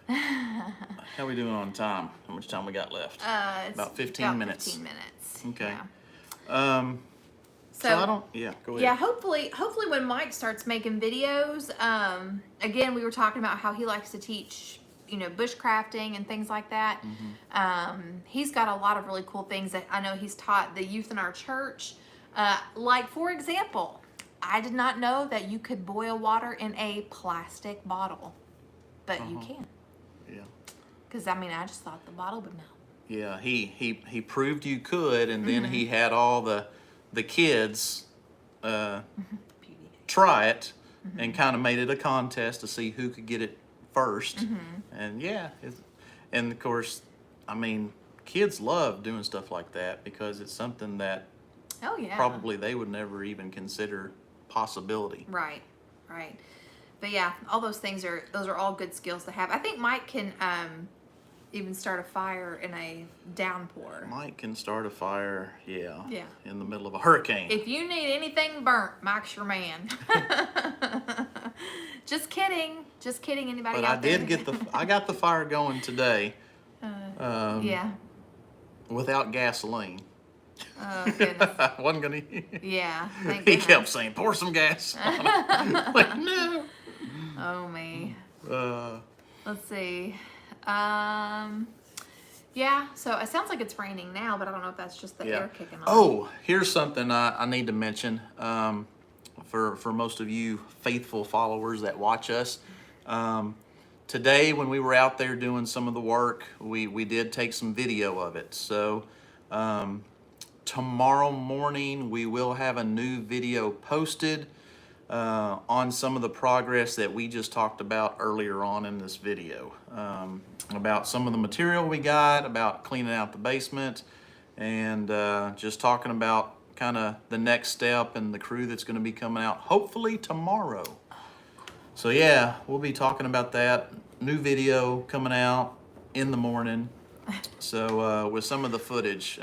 How we doing on time? How much time we got left? It's About 15 minutes. 15 minutes. Okay. Yeah. So I don't. Yeah, go ahead. Yeah, hopefully when Mike starts making videos, again, we were talking about how he likes to teach, bushcrafting and things like that. He's got a lot of really cool things that I know he's taught the youth in our church. Like, for example, I did not know that you could boil water in a plastic bottle, but you can. Yeah. Because, I just thought the bottle would melt. Yeah, he proved you could, and then he had all the kids try it, and kind of made it a contest to see who could get it first. And yeah, and of course, kids love doing stuff like that because it's something that Oh, yeah. probably they would never even consider possibility. Right. But yeah, all those are all good skills to have. I think Mike can even start a fire in a downpour. Mike can start a fire, yeah, Yeah. in the middle of a hurricane. If you need anything burnt, Mike's your man. Just kidding. Anybody But out there? I got the fire going today. Yeah. Without gasoline. Oh, goodness. I wasn't gonna. Yeah. Thank He goodness. kept saying, "Pour some gas." Like, no. Oh, me. Uh, Let's see. Yeah, so it sounds like it's raining now, but I don't know if that's just the air kicking on. Oh, here's something I need to mention for most of you faithful followers that watch us. Today, when we were out there doing some of the work, we did take some video of it. So tomorrow morning, we will have a new video posted on some of the progress that we just talked about earlier on in this video. About some of the material we got, about cleaning out the basement, and just talking about kind of the next step and the crew that's going to be coming out hopefully tomorrow. So yeah, we'll be talking about that. New video coming out in the morning. So with some of the footage,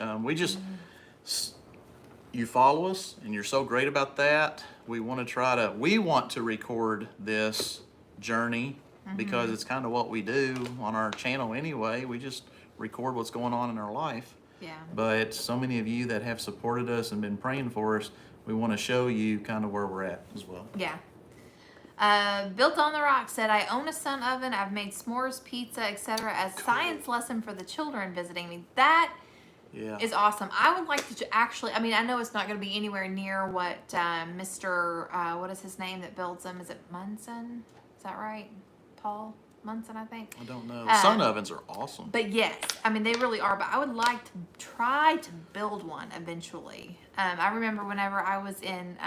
you follow us and you're so great about that. We want to record this journey because it's kind of what we do on our channel anyway. We just record what's going on in our life. Yeah. But so many of you that have supported us and been praying for us, we want to show you kind of where we're at as well. Yeah. Built on the Rock said, I own a sun oven. I've made s'mores, pizza, etc. as science lesson for the children visiting me. That is awesome. I would like to actually, I know it's not going to be anywhere near what Mr. What is his name that builds them? Is it Munson? Is that right? Paul Munson, I think. I don't know. Sun ovens are awesome. But yes, they really are. But I would like to try to build one eventually. I remember whenever I was in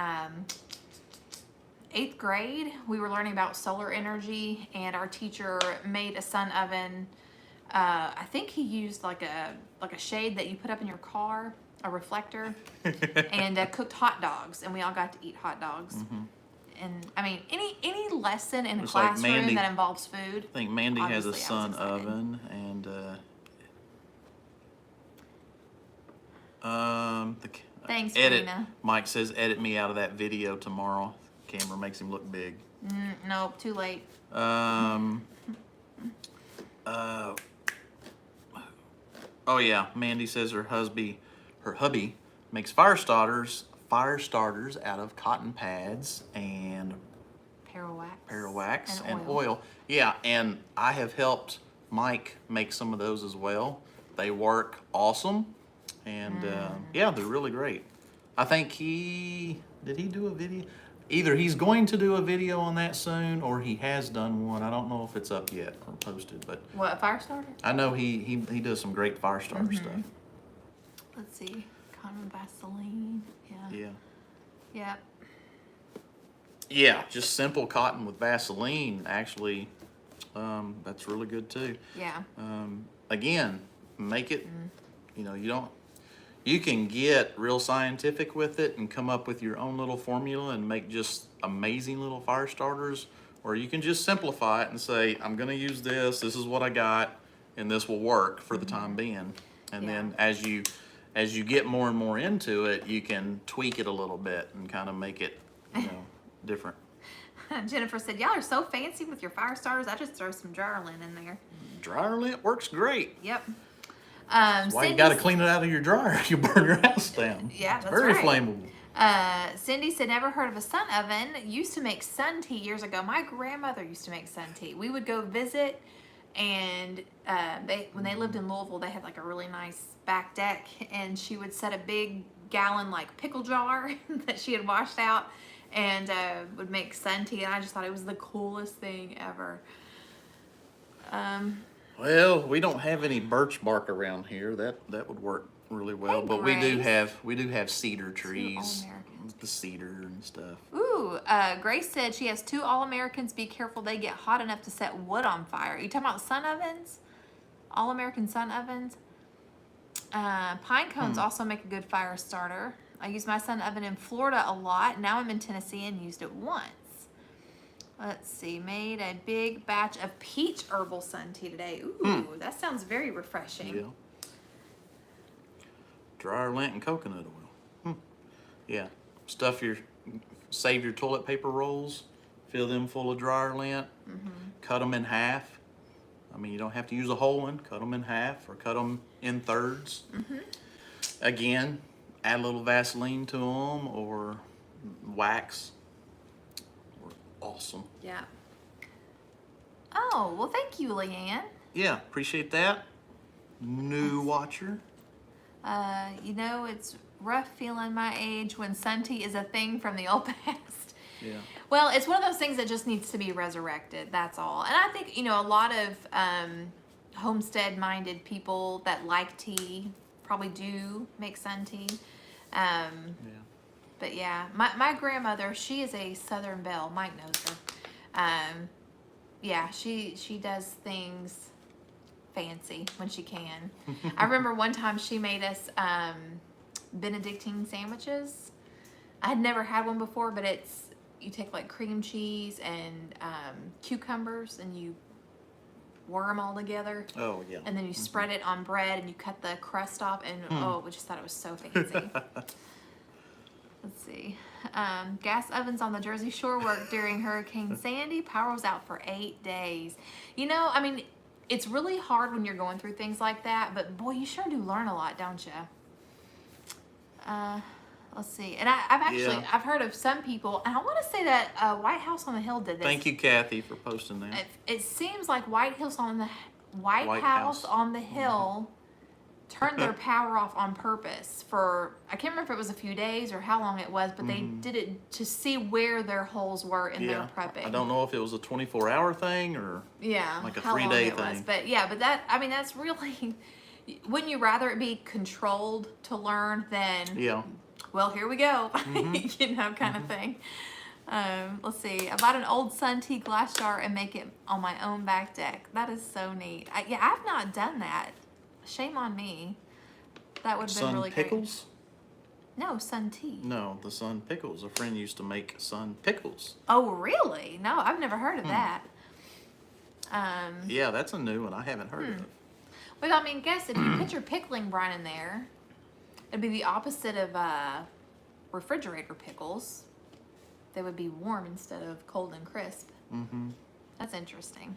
8th grade, we were learning about solar energy, and our teacher made a sun oven. I think he used like a shade that you put up in your car, a reflector, and cooked hot dogs, and we all got to eat hot dogs. And any lesson in a Looks like classroom Mandy- that involves food. I think Mandy has a Obviously, I sun was excited. oven, and Thanks, edit. Rena. Mike says, "Edit me out of that video tomorrow." Camera makes him look big. Nope, too late. Oh yeah, Mandy says her hubby makes fire starters out of cotton pads and Parawax. wax. And oil. Yeah, and I have helped Mike make some of those as well. They work awesome, and yeah, they're really great. I think did he do a video? Either he's going to do a video on that soon, or he has done one. I don't know if it's up yet or posted, but What, a fire starter? I know he does some great fire starter stuff. Let's see. Cotton Vaseline. Yeah. Yeah. Yep. Yeah, just simple cotton with Vaseline, actually, that's really good too. Yeah. Again, make it, you can get real scientific with it and come up with your own little formula and make just amazing little fire starters, or you can just simplify it and say, I'm gonna use this is what I got, and this will work for the time being. And then as you get more and more into it, you can tweak it a little bit and kind of make it, different. Jennifer said, y'all are so fancy with your fire starters. I just throw some dryer lint in there. Dryer lint works great. Yep. Why you gotta clean it out of your dryer? You burn your house down. Yeah, it's that's very right. flammable. Cindy said, never heard of a sun oven. Used to make sun tea years ago. My grandmother used to make sun tea. We would go visit, and when they lived in Louisville, they had like a really nice back deck, and she would set a big gallon like pickle jar that she had washed out, and would make sun tea, and I just thought it was the coolest thing ever. Well, we don't have any birch bark around here. That would work really well. Hey, but Grace. we do have cedar trees. All-Americans. The cedar and stuff. Ooh, Grace said she has 2 All-Americans. Be careful, they get hot enough to set wood on fire. Are you talking about sun ovens? All-American sun ovens? Pine cones also make a good fire starter. I use my sun oven in Florida a lot. Now I'm in Tennessee and used it once. Let's see, made a big batch of peach herbal sun tea today. Ooh, that sounds very refreshing. Yeah. Dryer lint and coconut oil. Yeah. Save your toilet paper rolls, fill them full of dryer lint, cut them in half. I mean, you don't have to use a whole one. Cut them in half or cut them in thirds. Again, add a little Vaseline to them or wax. Awesome. Yeah. Oh, well, thank you, Leanne. Yeah, appreciate that. New watcher. It's rough feeling my age when sun tea is a thing from the old past. Yeah. Well, it's one of those things that just needs to be resurrected. That's all. And I think, a lot of homestead-minded people that like tea probably do make sun tea. Yeah. But yeah, my grandmother, she is a Southern belle. Mike knows her. Yeah, she does things fancy when she can. I remember one time she made us Benedictine sandwiches. I had never had one before, but you take like cream cheese and cucumbers and you worm all together. Oh, yeah. And then you spread it on bread and you cut the crust off, and we just thought it was so fancy. Let's see. Gas ovens on the Jersey Shore worked during Hurricane Sandy. Power was out for 8 days. It's really hard when you're going through things like that, but boy, you sure do learn a lot, don't you? Let's see. And I've heard of some people, and I want to say that White House on the Hill did this. Thank you, Kathy, for posting that. It seems like White House on the Hill turned their power off on purpose for, I can't remember if it was a few days or how long it was, but they did it to see where their holes were in their prepping. I don't know if it was a 24-hour thing or like a 3-day thing. But that's really, wouldn't you rather it be controlled to learn than, well, here we go, kind of thing. Let's see. I bought an old sun tea glass jar and make it on my own back deck. That is so neat. I've not done that. Shame on me. That would have been really pickles? Great. No, sun tea. No, the sun pickles. A friend used to make sun pickles. Oh, really? No, I've never heard of that. Yeah, that's a new one I haven't heard of. Well, guess if you put your pickling brine in there, it'd be the opposite of refrigerator pickles. They would be warm instead of cold and crisp. That's interesting.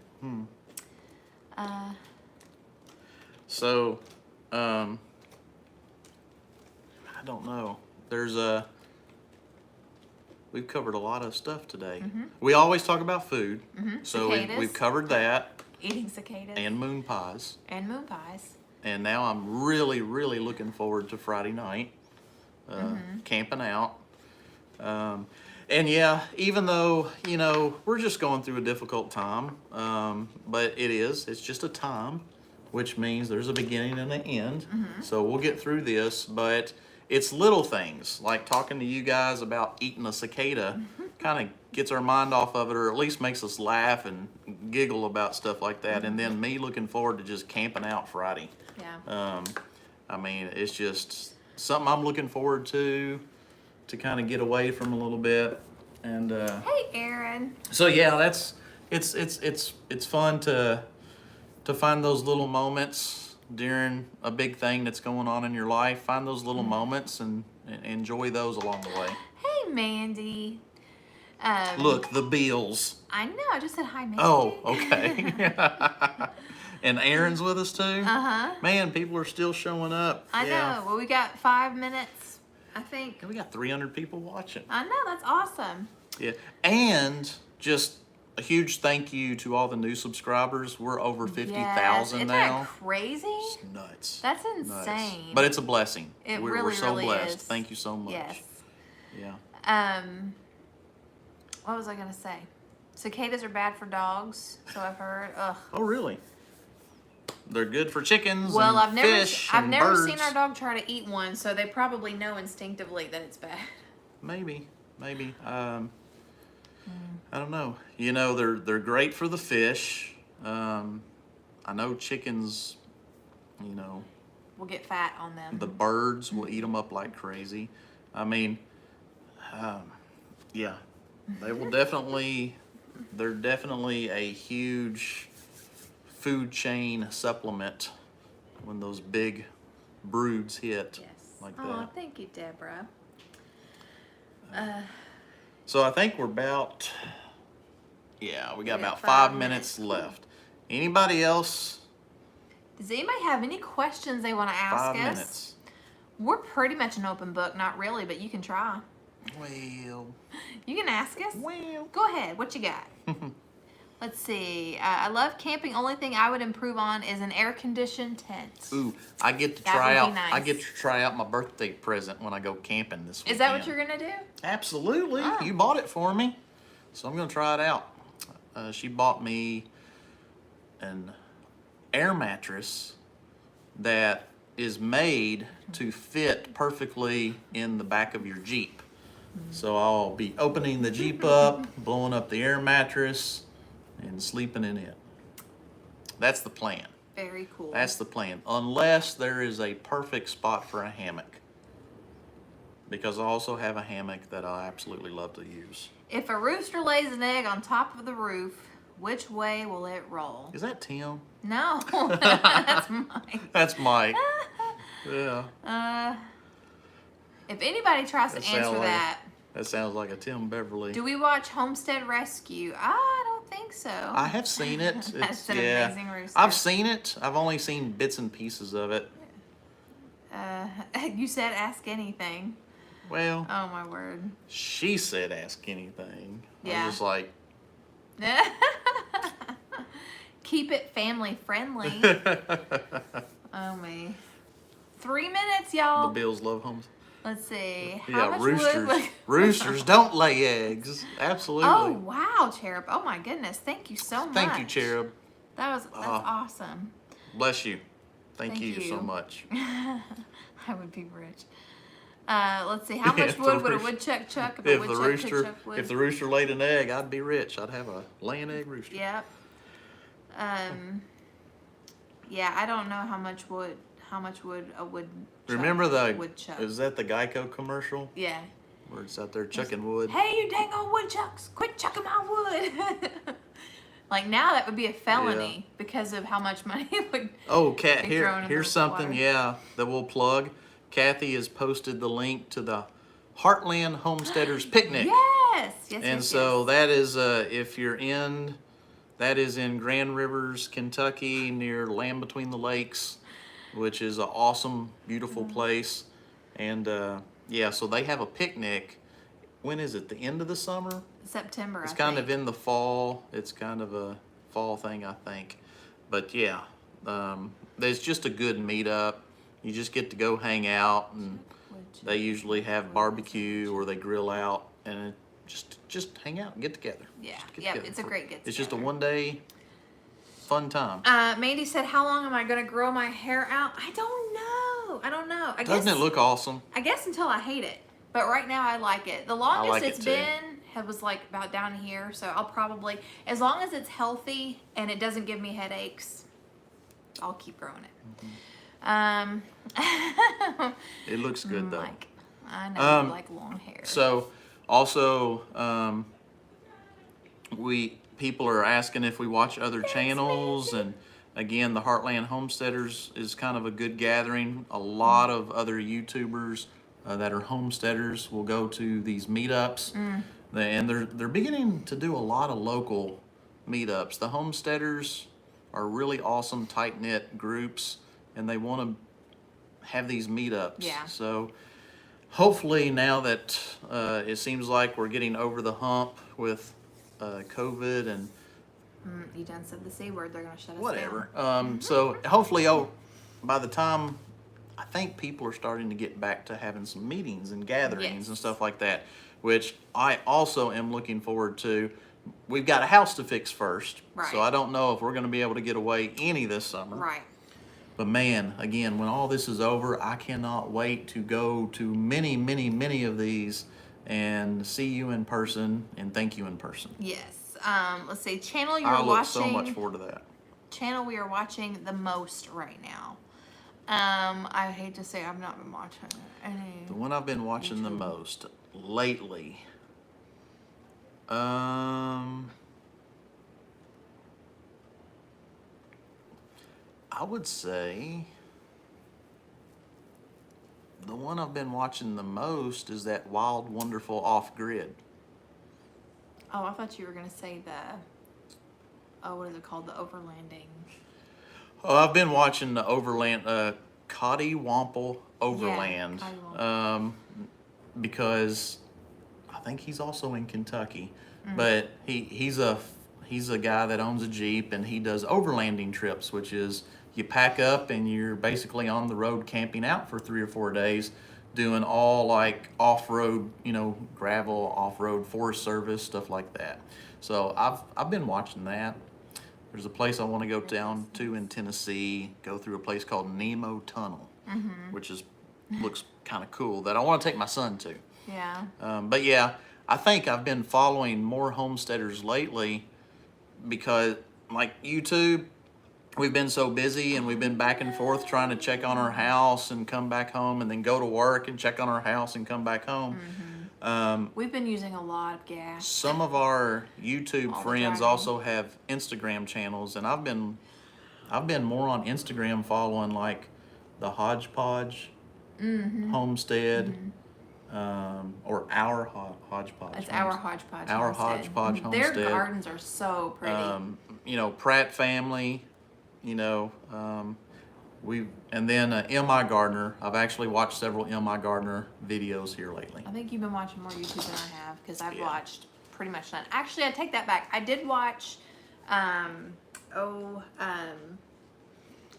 So, I don't know. There's we've covered a lot of stuff today. We always talk about food, so Cicadas. we've covered that, Eating cicadas. and moon pies. And moon pies. And now I'm really, really looking forward to Friday night, camping out. And yeah, even though, you know, we're just going through a difficult time, but it's just a time, which means there's a beginning and an end. So we'll get through this, but it's little things, like talking to you guys about eating a cicada kind of gets our mind off of it, or at least makes us laugh and giggle about stuff like that. And then me looking forward to just camping out Friday. Yeah. I mean, it's just something I'm looking forward to kind of get away from a little bit. And Hey, Aaron. so yeah, it's fun to find those little moments during a big thing that's going on in your life. Find those little moments and enjoy those along the way. Hey, Mandy. Look, the Bills. I know. I just said hi, Mandy. Oh, okay. And Aaron's with us too? Uh-huh. Man, people are still showing up. I know. Well, we got 5 minutes, I think. And we got 300 people watching. I know. That's awesome. Yeah. And just a huge thank you to all the new subscribers. We're over 50,000 Isn't now. that crazy? It's nuts. That's Nuts. insane. But it's a blessing. It we're really, so really blessed. is. Thank you so much. Yes. Yeah. What was I gonna say? Cicadas are bad for dogs, so I've heard. Ugh. Oh, really? They're good for chickens Well, and fish I've and never birds. seen our dog try to eat one, so they probably know instinctively that it's bad. Maybe. I don't know. You know, they're great for the fish. I know chickens, you know, We'll get fat on them. the birds will eat them up like crazy. I mean, yeah, they will definitely, they're definitely a huge food chain supplement when those big broods hit Yes. like Oh, that. thank you, Deborah. So I think we're about, yeah, we got We got about 5 5 minutes left. Anybody else? Does anybody have any questions they want to ask 5 us? minutes. We're pretty much an open book, not really, but you can try. Well, You can ask us. well. Go ahead. What you got? Let's see. I love camping. Only thing I would improve on is an air-conditioned tent. Ooh, I get to That try would out. be nice. I get to try out my birthday present when I go camping this weekend. Is that what you're gonna do? Absolutely. Oh. You bought it for me, so I'm gonna try it out. She bought me an air mattress that is made to fit perfectly in the back of your Jeep. So I'll be opening the Jeep up, blowing up the air mattress, and sleeping in it. That's the plan. Very cool. That's the plan. Unless there is a perfect spot for a hammock. Because I also have a hammock that I absolutely love to use. If a rooster lays an egg on top of the roof, which way will it roll? Is that Tim? No, that's Mike. That's Mike. Yeah. If anybody tries to That sound answer like- that, That sounds like a Tim Beverly. do we watch Homestead Rescue? I don't think so. I have seen it. That's an yeah. amazing rooster. I've seen it. I've only seen bits and pieces of it. You said ask anything. Well, Oh my word. she said ask anything. I Yeah. was just like, Keep it family friendly. Oh me. 3 minutes, the y'all. Bills love homes. Let's see. How Yeah, much roosters. wood? Roosters don't lay eggs. Absolutely. Oh wow, Cherub. Oh my goodness. Thank you so much. Thank you, Cherub. That's awesome. Bless you. Thank Thank you so you. much. I would be rich. Let's see. How Yeah, much if the would a rooster- woodchuck chuck if a If the woodchuck could rooster, chuck wood? if the rooster laid an egg, I'd be rich. I'd have a laying egg rooster. Yep. Yeah, I don't know how much wood a wood. Remember the? woodchuck? Is that the Geico commercial Yeah. where it's out there chucking wood? Hey, you dang old woodchucks! Quit chucking my wood. Like now, that would be a felony because of how much money it would. Oh, Kat, Be thrown in here's the something, water. yeah, that we'll plug. Kathy has posted the link to the Heartland Homesteaders picnic. Yes. Yes. And yes, so yes. that is, if you're in, that is in Grand Rivers, Kentucky, near Land Between the Lakes, which is an awesome, beautiful place. And yeah, so they have a picnic when is it? The end of the summer? September. It's I kind think. of in the fall. It's kind of a fall thing, I think. But yeah, there's just a good meetup. You just get to go hang out, and they usually have barbecue or they grill out, and just hang out and get together. Yeah, Get yep, together. it's a great get-together. It's just a one-day fun time. Mandy said, "How long am I gonna grow my hair out?" I don't know. Doesn't it look awesome? I guess until I hate it, but right now I like it. The longest like it it's too. been was like about down here, so I'll probably, as long as it's healthy and it doesn't give me headaches, I'll keep growing it. It looks good though. Like, I know you like long hair. So, also, people are asking if we watch other channels, and again, the Heartland Homesteaders is kind of a good gathering. A lot of other YouTubers that are homesteaders will go to these meetups, and they're beginning to do a lot of local meetups. The homesteaders are really awesome, tight knit groups, and they want to have these meetups. Yeah. So hopefully now that it seems like we're getting over the hump with COVID and You done said the C word, they're gonna shut us whatever. down. So hopefully, by the time, I think people are starting to get back to having some meetings and gatherings Yes. and stuff like that, which I also am looking forward to. We've got a house to fix first, Right. so I don't know if we're going to be able to get away any this summer. Right. But man, again, when all this is over, I cannot wait to go to many, many, many of these and see you in person and thank you in person. Yes. Let's see. Channel you're I look watching. so much forward to that. Channel we are watching the most right now. I hate to say I've not been watching any. The one I've been watching the most lately. I would say the one I've been watching the most is that Wild Wonderful Off Grid. Oh, I thought you were gonna say the. What is it called? The overlanding. Oh, I've been watching the Overland, Cottywomple Overland, Cottywomple. because I think he's also in Kentucky, but he's a guy that owns a Jeep, and he does overlanding trips, which is you pack up and you're basically on the road camping out for 3 or 4 days, doing all like off-road, gravel, off-road, Forest Service, stuff like that. So I've been watching that. There's a place I want to go down to in Tennessee, go through a place called Nemo Tunnel, which looks kind of cool, that I want to take my son to. Yeah. But yeah, I think I've been following more homesteaders lately because, like YouTube, we've been so busy and we've been back and forth trying to check on our house and come back home and then go to work and check on our house and come back home. We've been using a lot of gas. Some of our YouTube All the friends driving. also have Instagram channels, and I've been more on Instagram following like the Hodgepodge Homestead, or our Hodgepodge. It's our Hodgepodge. Our Homestead. Hodgepodge Homestead. Their gardens are so pretty. Pratt family, and then M.I. Gardner. I've actually watched several M.I. Gardner videos here lately. I think you've been watching more YouTube than I have, because I've Yeah. watched pretty much none. Actually, I take that back. I did watch,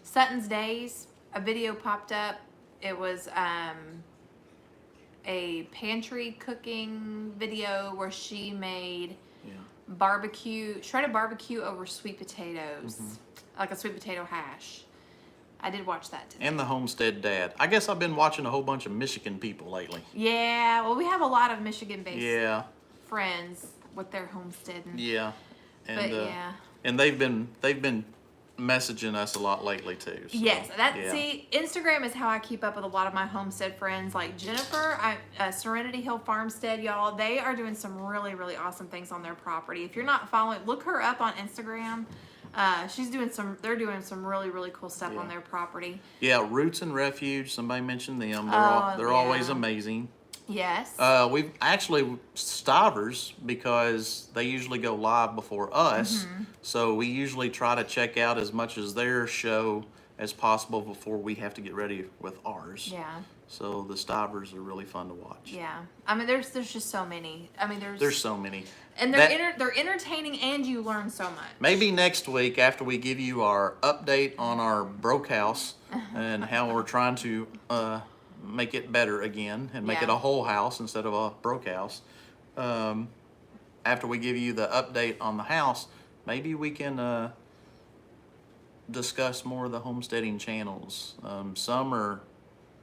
Sutton's Days. A video popped up. It was a pantry cooking video where she made Yeah. shredded barbecue over sweet potatoes, like a sweet potato hash. I did watch that today. And the Homestead Dad. I guess I've been watching a whole bunch of Michigan people lately. Yeah, well, we have a lot of Michigan-based Yeah, friends with their homesteading. yeah, and But yeah. and they've been messaging us a lot lately too. So, Yes, yeah. see, Instagram is how I keep up with a lot of my homestead friends. Like Jennifer, Serenity Hill Farmstead, y'all. They are doing some really, really awesome things on their property. If you're not following, look her up on Instagram. They're doing some really, really cool stuff Yeah. on their property. Yeah, Roots and Refuge. Somebody mentioned them. They're Oh, always yeah. amazing. Yes. We've actually Stivers, because they usually go live before us, so we usually try to check out as much as their show as possible before we have to get ready with ours. Yeah. So the Stivers are really fun to watch. Yeah. I mean, there's just so many. I mean, There's so many. And they're entertaining, and you learn so much. Maybe next week, after we give you our update on our broke house and how we're trying to make it better again and make it a whole house instead of a broke house. After we give you the update on the house, maybe we can discuss more of the homesteading channels. Some are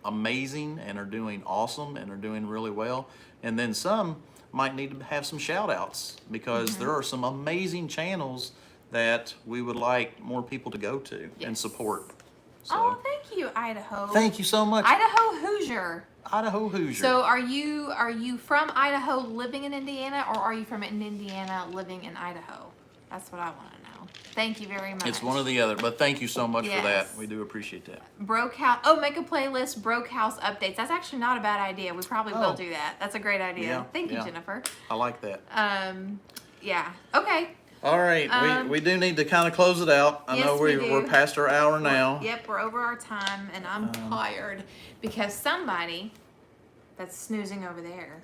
amazing and are doing awesome and are doing really well, and then some might need to have some shout outs because there are some amazing channels that we would like more people to go to and support. So, oh, thank you, Idaho. thank you so much. Idaho Hoosier. Idaho Hoosier. So are you from Idaho living in Indiana, or are you from Indiana living in Idaho? That's what I want to know. Thank you very much. It's one or the other, but thank you so much for that. Yes. We do appreciate that. Broke house. Oh, make a playlist. Broke house updates. That's actually not a bad idea. We probably will do that. That's a great idea. Yeah, Thank you, yeah. Jennifer. I like that. Yeah. Okay. All right, we do need to kind of close it out. I Yes, know we we're do. past our hour now. Yep, we're over our time, and I'm tired because somebody that's snoozing over there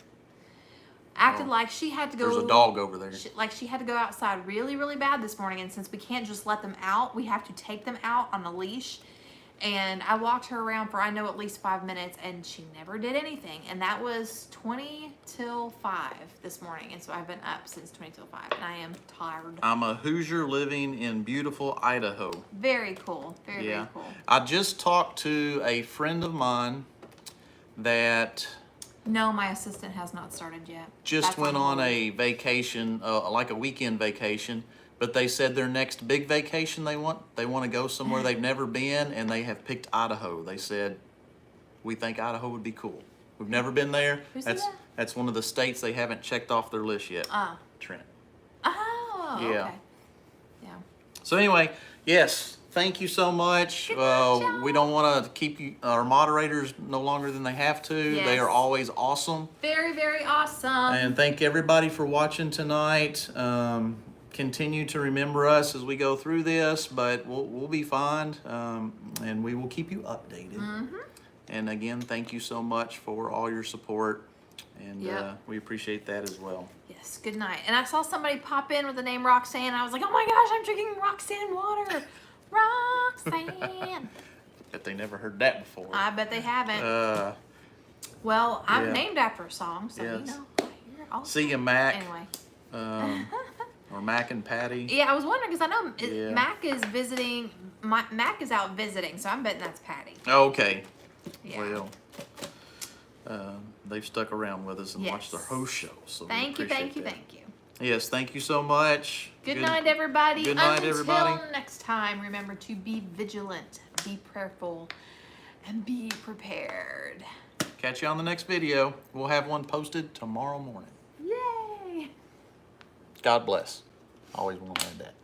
acted like she had to go. There's a dog over there. She had to go outside really, really bad this morning, and since we can't just let them out, we have to take them out on a leash. And I walked her around for, I know, at least 5 minutes, and she never did anything. And that was 20 till 5 this morning, and so I've been up since 20 till 5, and I am tired. I'm a Hoosier living in beautiful Idaho. Very cool. Very, Yeah. very cool. I just talked to a friend of mine that No, my assistant has not started yet. just That's went on hold. a vacation, like a weekend vacation, but they said their next big vacation they want to go somewhere they've never been, and they have picked Idaho. They said, we think Idaho would be cool. We've never been there. Who said that? That's one of the states they haven't checked off their list yet. Trent. Oh, Yeah. okay. Yeah. So anyway, yes, thank you so much. Good night, y'all. We don't want to keep our moderators no longer than they have to. They Yes. are always awesome. Very, very awesome. And thank everybody for watching tonight. Continue to remember us as we go through this, but we'll be fine, and we will keep you updated. And again, thank you so much for all your support, and Yep. we appreciate that as well. Yes, good night. And I saw somebody pop in with the name Roxanne. I was like, oh my gosh, I'm drinking Roxanne water. Roxanne. Bet they never heard that before. I bet they haven't. Well, I'm yeah. named after a song, so Yes. you know. You're awesome. See you, Mac. Anyway. Or Mac and Patty. Yeah, I was wondering because I know Yeah. Mac is visiting. Mac is out visiting, so I'm betting that's Patty. Okay. Yeah. Well, they've stuck around with us and watched the Yes. host show. So we Thank you, appreciate thank you, that. thank you. Yes, thank you so much. Good night, everybody. Good night, Until everybody. next time, remember to be vigilant, be prayerful, and be prepared. Catch you on the next video. We'll have one posted tomorrow morning. Yay! God bless. Always want to add that.